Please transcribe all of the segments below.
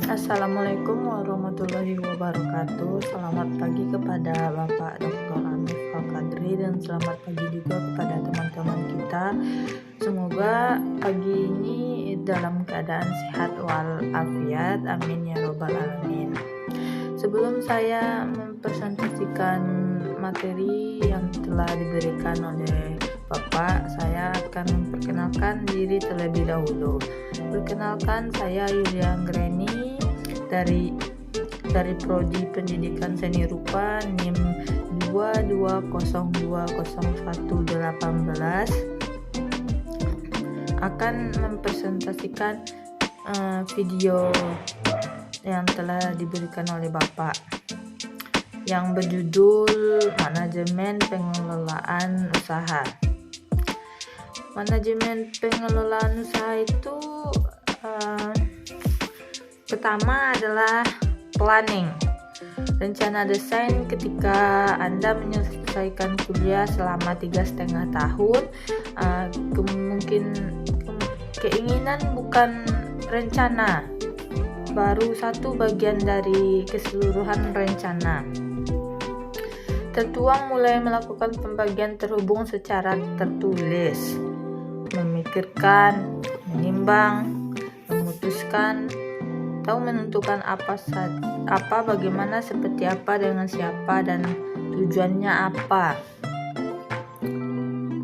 Assalamualaikum warahmatullahi wabarakatuh. Selamat pagi kepada Bapak Dr. Hanif Al-Qadri dan selamat pagi juga kepada teman-teman kita. Semoga pagi ini dalam keadaan sehat walafiat. Amin ya robbal alamin. Sebelum saya mempresentasikan materi yang telah diberikan oleh Bapak, saya akan memperkenalkan diri terlebih dahulu. Perkenalkan, saya Yulia Anggreni dari Prodi Pendidikan Seni Rupa NIM 22020118 akan mempresentasikan video yang telah diberikan oleh Bapak yang berjudul Manajemen Pengelolaan Usaha. Manajemen pengelolaan usaha itu pertama adalah planning, rencana desain ketika Anda menyelesaikan kuliah selama 3,5 tahun. Mungkin keinginan bukan rencana, baru satu bagian dari keseluruhan rencana. Tertuang mulai melakukan pembagian terhubung secara tertulis, memikirkan, menimbang, memutuskan, tahu menentukan apa, bagaimana, seperti apa, dengan siapa, dan tujuannya apa.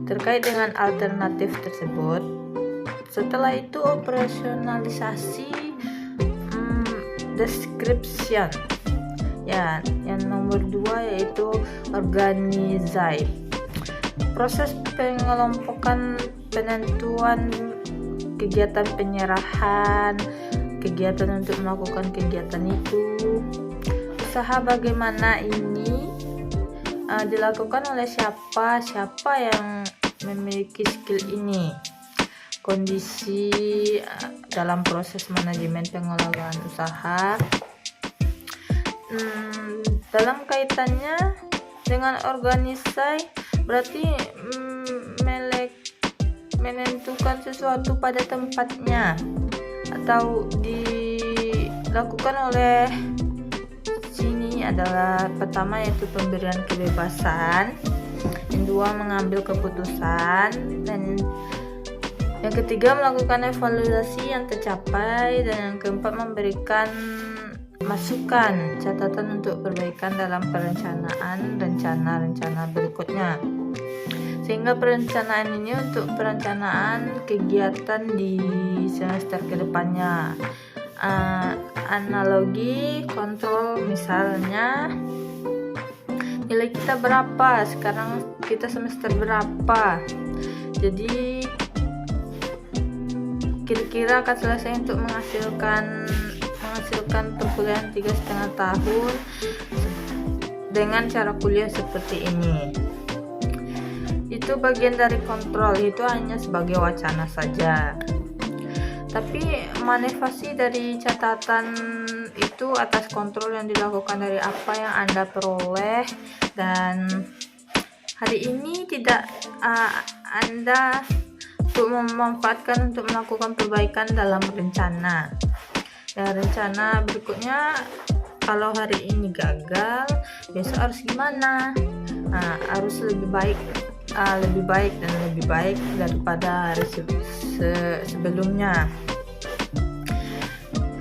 Terkait dengan alternatif tersebut, setelah itu operasionalisasi, description. Ya, yang nomor 2 yaitu organisasi. Proses pengelompokan, penentuan kegiatan penyerahan, kegiatan untuk melakukan kegiatan itu, usaha bagaimana ini dilakukan oleh siapa yang memiliki skill ini, kondisi dalam proses manajemen pengelolaan usaha. Dalam kaitannya dengan organisasi berarti menentukan sesuatu pada tempatnya atau dilakukan oleh sini adalah pertama yaitu pemberian kebebasan, yang kedua mengambil keputusan, dan yang ketiga melakukan evaluasi yang tercapai, dan yang keempat memberikan masukan, catatan untuk perbaikan dalam perencanaan rencana berikutnya. Sehingga perencanaan ini untuk perencanaan kegiatan di semester kedepannya. Analogi kontrol, misalnya nilai kita berapa, sekarang kita semester berapa, jadi kira-kira akan selesai untuk menghasilkan perkuliahan 3,5 tahun dengan cara kuliah seperti ini. Itu bagian dari kontrol, itu hanya sebagai wacana saja. Tapi manifestasi dari catatan itu atas kontrol yang dilakukan dari apa yang Anda peroleh, dan hari ini tidak Anda untuk memanfaatkan untuk melakukan perbaikan dalam rencana. Ya, rencana berikutnya, kalau hari ini gagal, besok harus gimana? Harus lebih baik daripada hari sebelumnya.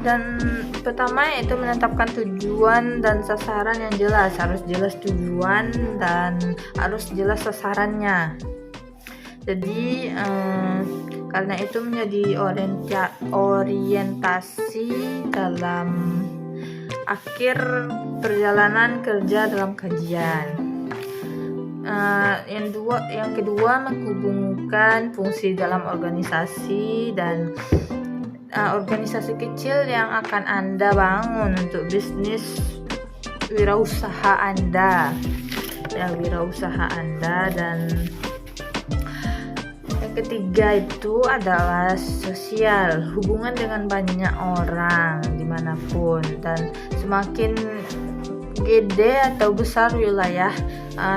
Dan pertama yaitu menetapkan tujuan dan sasaran yang jelas, harus jelas tujuan dan harus jelas sasarannya. Jadi karena itu menjadi orientasi dalam akhir perjalanan kerja dalam kajian. Yang kedua menghubungkan fungsi dalam organisasi dan organisasi kecil yang akan Anda bangun untuk bisnis wirausaha Anda. Dan yang ketiga itu adalah sosial, hubungan dengan banyak orang dimanapun, dan semakin gede atau besar wilayah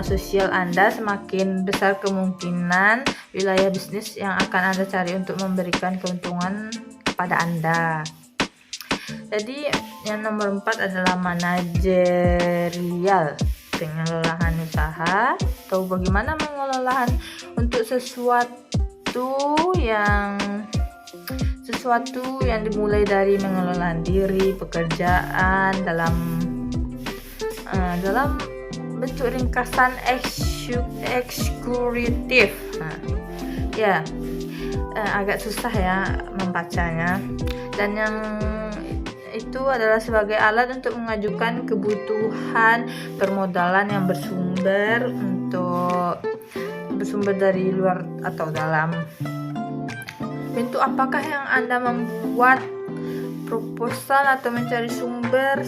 sosial Anda, semakin besar kemungkinan wilayah bisnis yang akan Anda cari untuk memberikan keuntungan kepada Anda. Jadi yang nomor 4 adalah manajerial, pengelolaan usaha atau bagaimana mengelola untuk sesuatu yang dimulai dari mengelola diri, pekerjaan dalam bentuk ringkasan eksekutif. Agak susah ya membacanya, dan yang itu adalah sebagai alat untuk mengajukan kebutuhan permodalan yang bersumber dari luar atau dalam. Bentuk apakah yang Anda membuat proposal atau mencari sumber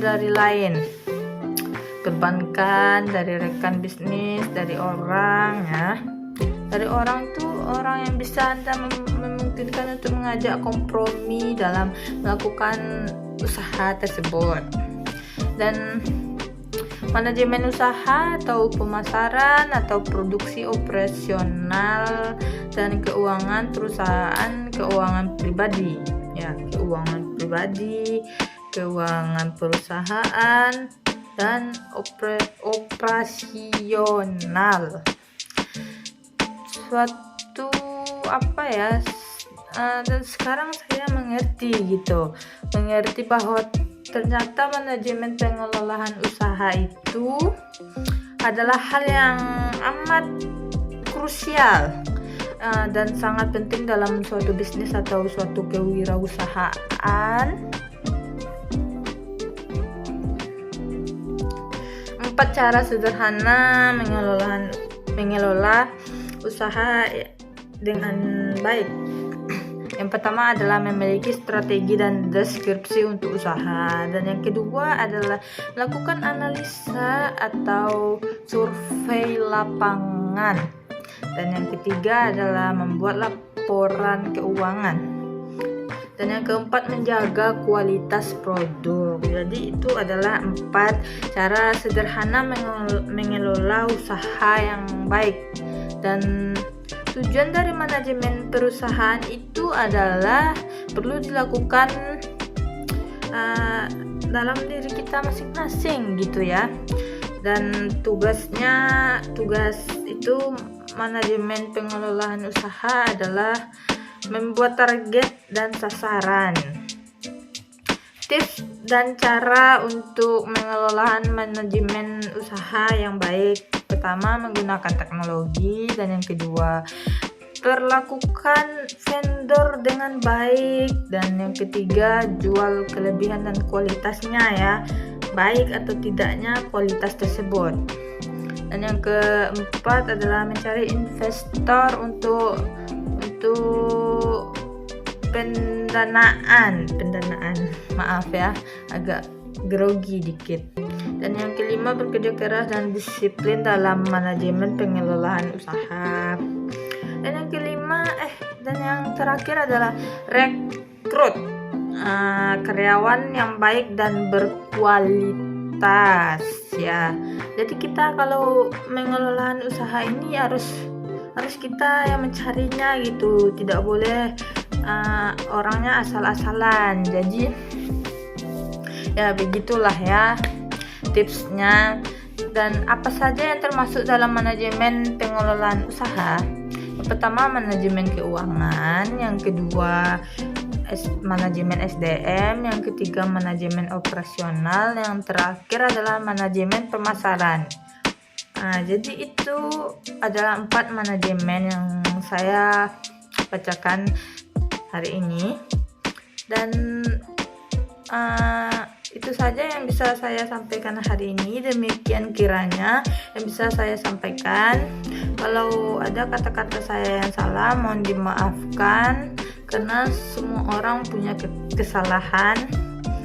dari lain? Perbankan, dari rekan bisnis, dari orang ya. Dari orang itu orang yang bisa Anda memungkinkan untuk mengajak kompromi dalam melakukan usaha tersebut. Dan manajemen usaha atau pemasaran atau produksi operasional dan keuangan perusahaan, keuangan pribadi ya, keuangan pribadi, keuangan perusahaan, dan operasional. Suatu dan sekarang saya mengerti bahwa ternyata manajemen pengelolaan usaha itu adalah hal yang amat krusial dan sangat penting dalam suatu bisnis atau suatu kewirausahaan. 4 cara sederhana mengelola usaha dengan baik. Yang pertama adalah memiliki strategi dan deskripsi untuk usaha, dan yang kedua adalah melakukan analisa atau survei lapangan, dan yang ketiga adalah membuat laporan keuangan, dan yang keempat menjaga kualitas produk. Jadi itu adalah 4 cara sederhana mengelola usaha yang baik. Dan tujuan dari manajemen perusahaan itu adalah perlu dilakukan dalam diri kita masing-masing gitu ya. Dan tugas itu manajemen pengelolaan usaha adalah membuat target dan sasaran. Tips dan cara untuk mengelola manajemen usaha yang baik. Pertama, menggunakan teknologi, dan yang kedua, perlakukan vendor dengan baik, dan yang ketiga, jual kelebihan dan kualitasnya ya, baik atau tidaknya kualitas tersebut. Dan yang keempat adalah mencari investor untuk pendanaan. Maaf ya, agak grogi dikit. Dan yang kelima, bekerja keras dan disiplin dalam manajemen pengelolaan usaha. Dan yang yang terakhir adalah rekrut karyawan yang baik dan berkualitas ya. Jadi kita kalau mengelola usaha ini harus kita yang mencarinya gitu, tidak boleh orangnya asal-asalan. Jadi ya begitulah ya tipsnya. Dan apa saja yang termasuk dalam manajemen pengelolaan usaha? Yang pertama, manajemen keuangan, yang kedua manajemen SDM, yang ketiga manajemen operasional, yang terakhir adalah manajemen pemasaran. Jadi itu adalah 4 manajemen yang saya bacakan hari ini. Dan itu saja yang bisa saya sampaikan hari ini. Demikian kiranya yang bisa saya sampaikan. Kalau ada kata-kata saya yang salah, mohon dimaafkan, karena semua orang punya kesalahan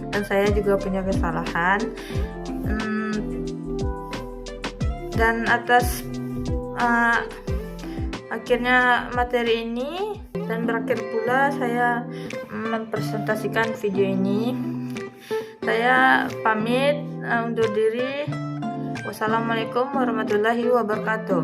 dan saya juga punya kesalahan. Dan atas akhirnya materi ini, dan berakhir pula saya mempresentasikan video ini. Saya pamit undur diri. Wassalamualaikum warahmatullahi wabarakatuh.